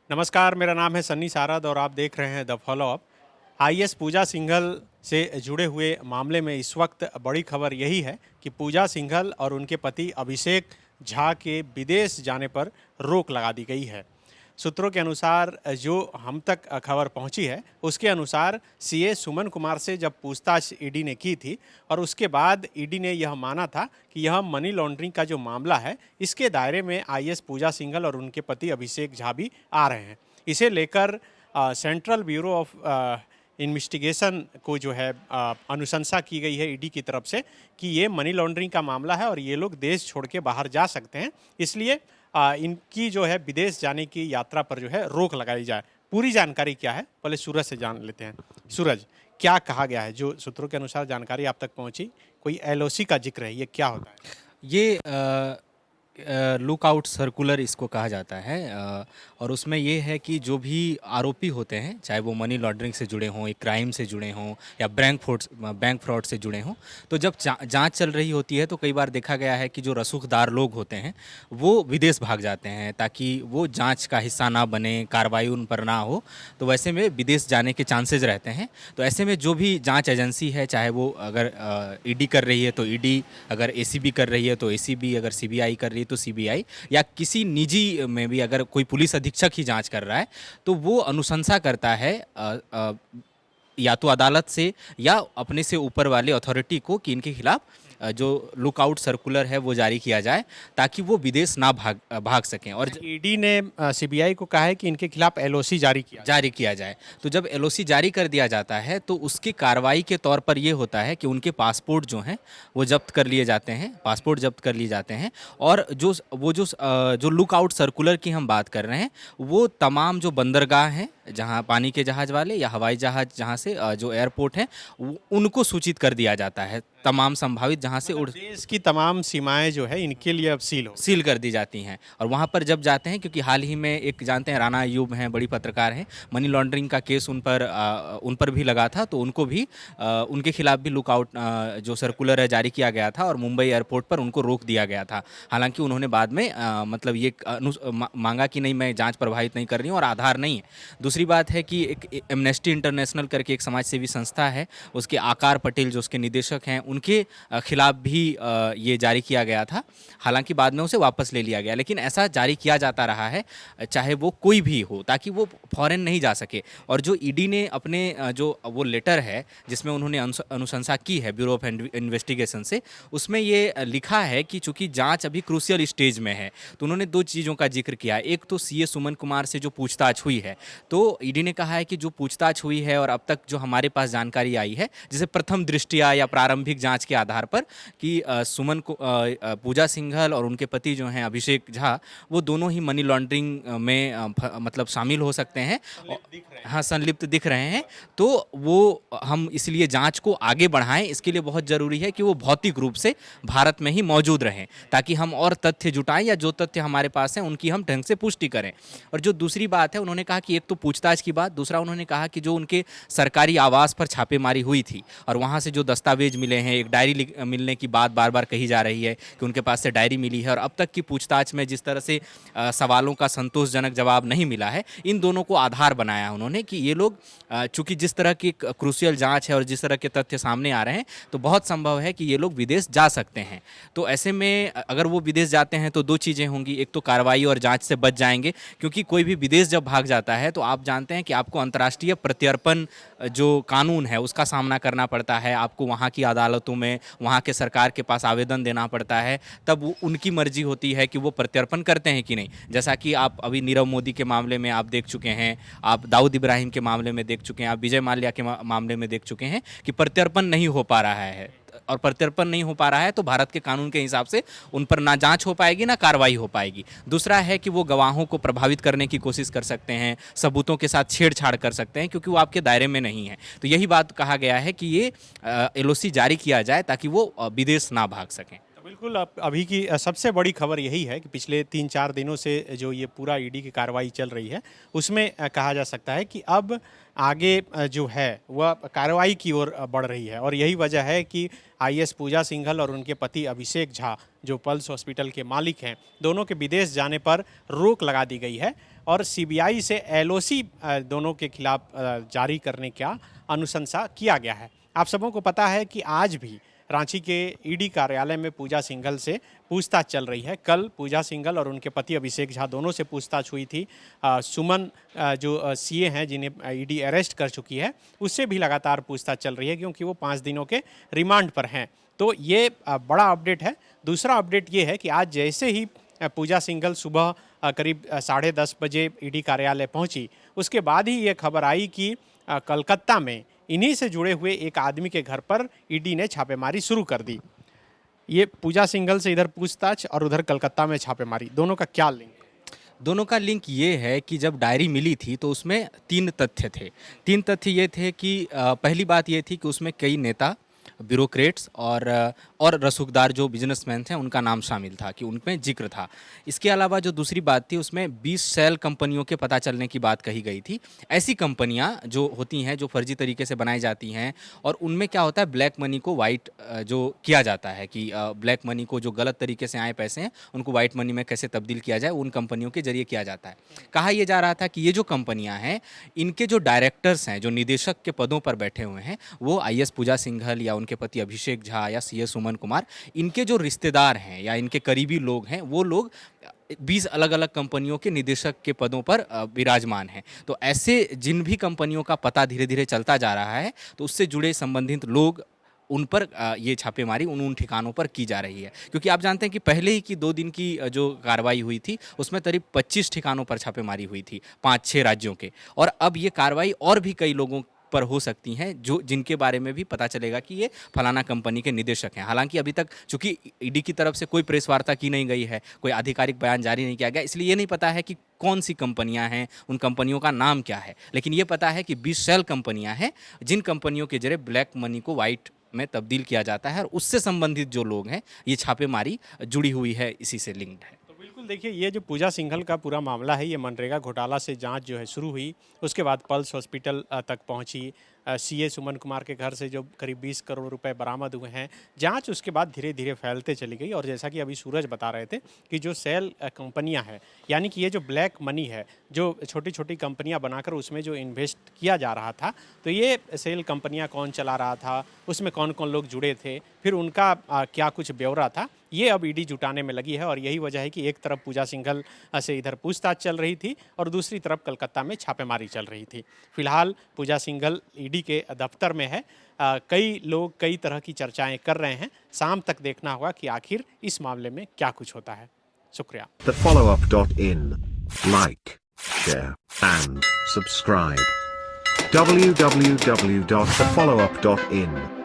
नमस्कार, मेरा नाम है सन्नी सारद और आप देख रहे हैं द फॉलो अप। आईएएस पूजा सिंघल से जुड़े हुए मामले में इस वक्त बड़ी खबर यही है कि पूजा सिंघल और उनके पति अभिषेक झा के विदेश जाने पर रोक लगा दी गई है। सूत्रों के अनुसार जो हम तक खबर पहुंची है उसके अनुसार सीए सुमन कुमार से जब पूछताछ ईडी ने की थी और उसके बाद ईडी ने यह माना था कि यह मनी लॉन्ड्रिंग का जो मामला है इसके दायरे में आईएएस पूजा सिंघल और उनके पति अभिषेक झा भी आ रहे हैं। इसे लेकर सेंट्रल ब्यूरो ऑफ इन्वेस्टिगेशन को जो है अनुशंसा की गई है ईडी की तरफ से कि ये मनी लॉन्ड्रिंग का मामला है और ये लोग देश छोड़ के बाहर जा सकते हैं, इसलिए इनकी जो है विदेश जाने की यात्रा पर जो है रोक लगाई जाए। पूरी जानकारी क्या है पहले सूरज से जान लेते हैं। सूरज, क्या कहा गया है? जो सूत्रों के अनुसार जानकारी आप तक पहुंची, कोई एलओसी का जिक्र है, ये क्या होता है? ये लुक आउट सर्कुलर इसको कहा जाता है और उसमें ये है कि जो भी आरोपी होते हैं, चाहे वो मनी लॉन्ड्रिंग से जुड़े हों, एक क्राइम से जुड़े हों या बैंक फ्रॉड से जुड़े हों, तो जब जांच चल रही होती है तो कई बार देखा गया है कि जो रसूखदार लोग होते हैं वो विदेश भाग जाते हैं ताकि वो जांच का हिस्सा ना बने, कार्रवाई उन पर ना हो, तो वैसे में विदेश जाने के चांसेज रहते हैं। तो ऐसे में जो भी जाँच एजेंसी है, चाहे वो अगर ईडी कर रही है तो ईडी, अगर एसीबी कर रही है तो एसीबी, अगर सीबीआई कर रही है तो सीबीआई, या किसी निजी में भी अगर कोई पुलिस अधीक्षक ही जांच कर रहा है तो वो अनुशंसा करता है या तो अदालत से या अपने से ऊपर वाले अथॉरिटी को कि इनके खिलाफ जो लुकआउट सर्कुलर है वो जारी किया जाए ताकि वो विदेश ना भाग सकें। और ईडी ने सीबीआई को कहा है कि इनके खिलाफ एलओसी जारी किया जाए। तो जब एलओसी जारी कर दिया जाता है तो उसकी कार्रवाई के तौर पर ये होता है कि उनके पासपोर्ट जो हैं वो जब्त कर लिए जाते हैं, पासपोर्ट जब्त कर लिए जाते हैं। और जो लुकआउट सर्कुलर की हम बात कर रहे हैं वो तमाम जो बंदरगाह हैं जहां पानी के जहाज वाले या हवाई जहाज जहां से जो एयरपोर्ट हैं उनको सूचित कर दिया जाता है, तमाम संभावित जहां से उड़ देश की तमाम सीमाएं जो है इनके लिए अब सील कर दी जाती हैं। और वहां पर जब जाते हैं, क्योंकि हाल ही में एक जानते हैं राना अयूब हैं, बड़ी पत्रकार हैं, मनी लॉन्ड्रिंग का केस उन पर भी लगा था, तो उनको भी उनके खिलाफ भी लुकआउट जो सर्कुलर है जारी किया गया था और मुंबई एयरपोर्ट पर उनको रोक दिया गया था। हालांकि उन्होंने बाद में मतलब ये मांगा कि नहीं, मैं जाँच प्रभावित नहीं कर रही हूँ और आधार नहीं है। दूसरी बात है कि एक एमनेस्टी इंटरनेशनल करके एक समाज सेवी संस्था है, उसके आकार पटेल जो उसके निदेशक हैं, उनके खिलाफ भी ये जारी किया गया था। हालांकि बाद में उसे वापस ले लिया गया, लेकिन ऐसा जारी किया जाता रहा है चाहे वो कोई भी हो, ताकि वो फॉरेन नहीं जा सके। और जो ईडी ने अपने जो वो लेटर है जिसमें उन्होंने अनुशंसा की है ब्यूरो ऑफ इन्वेस्टिगेशन से, उसमें ये लिखा है कि चूंकि जांच अभी क्रूशियल स्टेज में है तो उन्होंने दो चीज़ों का जिक्र किया। एक तो सीए सुमन कुमार से जो पूछताछ हुई है, तो ईडी ने कहा है कि जो पूछताछ हुई है और अब तक जो हमारे पास जानकारी आई है, जैसे प्रथम दृष्टया या प्रारंभिक जांच के आधार पर कि पूजा सिंघल और उनके पति जो हैं अभिषेक झा, वो दोनों ही मनी लॉन्ड्रिंग में मतलब शामिल हो सकते हैं, हाँ संलिप्त दिख रहे हैं। तो वो हम इसलिए जांच को आगे बढ़ाएं, इसके लिए बहुत ज़रूरी है कि वो भौतिक रूप से भारत में ही मौजूद रहें ताकि हम और तथ्य जुटाएं या जो तथ्य हमारे पास हैं उनकी हम ढंग से पुष्टि करें। और जो दूसरी बात है, उन्होंने कहा कि एक तो पूछताछ की बात, दूसरा उन्होंने कहा कि जो उनके सरकारी आवास पर छापेमारी हुई थी और वहाँ से जो दस्तावेज मिले हैं, एक डायरी मिलने की बात बार बार कही जा रही है कि उनके पास से डायरी मिली है, और अब तक की पूछताछ में जिस तरह से सवालों का संतोषजनक जवाब नहीं मिला है, इन दोनों को आधार बनाया उन्होंने कि ये लोग चूंकि जिस तरह की क्रूशियल जांच है और जिस तरह के तथ्य सामने आ रहे हैं तो बहुत संभव है कि ये लोग विदेश जा सकते हैं। तो ऐसे में अगर वो विदेश जाते हैं तो दो चीज़ें होंगी, एक तो कार्रवाई और जांच से बच जाएंगे, क्योंकि कोई भी विदेश जब भाग जाता है तो आप जानते हैं कि आपको अंतर्राष्ट्रीय प्रत्यर्पण जो कानून है उसका सामना करना पड़ता है, आपको वहाँ की अदालतों में वहाँ के सरकार के पास आवेदन देना पड़ता है, तब उनकी मर्जी होती है कि वो प्रत्यर्पण करते हैं कि नहीं। जैसा कि आप अभी नीरव मोदी के मामले में आप देख चुके हैं, आप दाऊद इब्राहिम के मामले में देख चुके हैं, आप विजय माल्या के मामले में देख चुके हैं कि प्रत्यर्पण नहीं हो पा रहा है। और प्रत्यर्पण नहीं हो पा रहा है तो भारत के कानून के हिसाब से उन पर ना जांच हो पाएगी ना कार्रवाई हो पाएगी। दूसरा है कि वो गवाहों को प्रभावित करने की कोशिश कर सकते हैं, सबूतों के साथ छेड़छाड़ कर सकते हैं, क्योंकि वो आपके दायरे में नहीं है। तो यही बात कहा गया है कि ये एलओसी जारी किया जाए ताकि वो विदेश ना भाग सकें। बिल्कुल, अभी की सबसे बड़ी खबर यही है कि पिछले 3-4 दिनों से जो ये पूरा ईडी की कार्रवाई चल रही है, उसमें कहा जा सकता है कि अब आगे जो है वह कार्रवाई की ओर बढ़ रही है और यही वजह है कि आईएएस पूजा सिंघल और उनके पति अभिषेक झा, जो पल्स हॉस्पिटल के मालिक हैं, दोनों के विदेश जाने पर रोक लगा दी गई है और सीबीआई से एलओसी दोनों के खिलाफ जारी करने का अनुशंसा किया गया है। आप सबों को पता है कि आज भी रांची के ईडी कार्यालय में पूजा सिंघल से पूछताछ चल रही है। कल पूजा सिंघल और उनके पति अभिषेक झा दोनों से पूछताछ हुई थी। सुमन जो सीए हैं जिन्हें ईडी अरेस्ट कर चुकी है, उससे भी लगातार पूछताछ चल रही है क्योंकि वो 5 दिनों के रिमांड पर हैं। तो ये बड़ा अपडेट है। दूसरा अपडेट ये है कि आज जैसे ही पूजा सिंघल सुबह करीब 10:30 बजे ईडी कार्यालय पहुंची, उसके बाद ही ये खबर आई कि कलकत्ता में इन्हीं से जुड़े हुए एक आदमी के घर पर ईडी ने छापेमारी शुरू कर दी। ये पूजा सिंघल से इधर पूछताछ और उधर कलकत्ता में छापेमारी, दोनों का क्या लिंक? दोनों का लिंक ये है कि जब डायरी मिली थी तो उसमें 3 तथ्य थे। 3 तथ्य ये थे कि पहली बात ये थी कि उसमें कई नेता, ब्यूरोक्रेट्स और रसूखदार जो बिजनेसमैन थे उनका नाम शामिल था, कि उनमें जिक्र था। इसके अलावा जो दूसरी बात थी उसमें 20 सेल कंपनियों के पता चलने की बात कही गई थी। ऐसी कंपनियां जो होती हैं, जो फर्जी तरीके से बनाई जाती हैं और उनमें क्या होता है, ब्लैक मनी को वाइट जो किया जाता है कि ब्लैक मनी को, जो गलत तरीके से आए पैसे हैं, उनको वाइट मनी में कैसे तब्दील किया जाए, उन कंपनियों के जरिए किया जाता है। कहा यह जा रहा था कि ये जो कंपनियां हैं, इनके जो डायरेक्टर्स हैं, जो निदेशक के पदों पर बैठे हुए हैं, वो आईएएस पूजा सिंघल या उनके पति अभिषेक झा या सीए सुमन कुमार, इनके जो रिश्तेदार हैं या इनके करीबी लोग हैं, वो लोग 20 अलग अलग कंपनियों के निदेशक के पदों पर विराजमान हैं। तो ऐसे जिन भी कंपनियों का पता धीरे धीरे चलता जा रहा है, तो उससे जुड़े संबंधित लोग, उन पर ये छापेमारी उन ठिकानों पर की जा रही है। क्योंकि आप जानते हैं कि पहले ही की 2 दिन की जो कार्रवाई हुई थी उसमें करीब 25 ठिकानों पर छापेमारी हुई थी 5-6 राज्यों के, और अब ये कार्रवाई और भी कई लोगों पर हो सकती हैं जो जिनके बारे में भी पता चलेगा कि ये फलाना कंपनी के निदेशक हैं। हालांकि अभी तक चूंकि ईडी की तरफ से कोई प्रेस वार्ता की नहीं गई है, कोई आधिकारिक बयान जारी नहीं किया गया, इसलिए ये नहीं पता है कि कौन सी कंपनियां हैं, उन कंपनियों का नाम क्या है। लेकिन ये पता है कि 20 सेल कंपनियां हैं जिन कंपनियों के जरिए ब्लैक मनी को वाइट में तब्दील किया जाता है, और उससे संबंधित जो लोग हैं, ये छापेमारी जुड़ी हुई है, इसी से लिंक्ड है। तो बिल्कुल देखिए, ये जो पूजा सिंघल का पूरा मामला है, ये मनरेगा घोटाला से जांच जो है शुरू हुई, उसके बाद पल्स हॉस्पिटल तक पहुंची। सीए सुमन कुमार के घर से जो करीब 20 करोड़ रुपए बरामद हुए हैं, जांच उसके बाद धीरे धीरे फैलते चली गई। और जैसा कि अभी सूरज बता रहे थे कि जो सेल कंपनियां हैं, यानी कि ये जो ब्लैक मनी है, जो छोटी छोटी कंपनियां बनाकर उसमें जो इन्वेस्ट किया जा रहा था, तो ये सेल कंपनियां कौन चला रहा था, उसमें कौन कौन लोग जुड़े थे, फिर उनका क्या कुछ ब्यौरा था, ये अब ईडी जुटाने में लगी है। और यही वजह है कि एक तरफ पूजा सिंघल से इधर पूछताछ चल रही थी और दूसरी तरफ कलकत्ता में छापेमारी चल रही थी। फिलहाल पूजा सिंघल ईडी के दफ्तर में है। कई लोग कई तरह की चर्चाएं कर रहे हैं। शाम तक देखना होगा कि आखिर इस मामले में क्या कुछ होता है। शुक्रिया। TheFollowUp.in. Like, share, and subscribe. www.thefollowup.in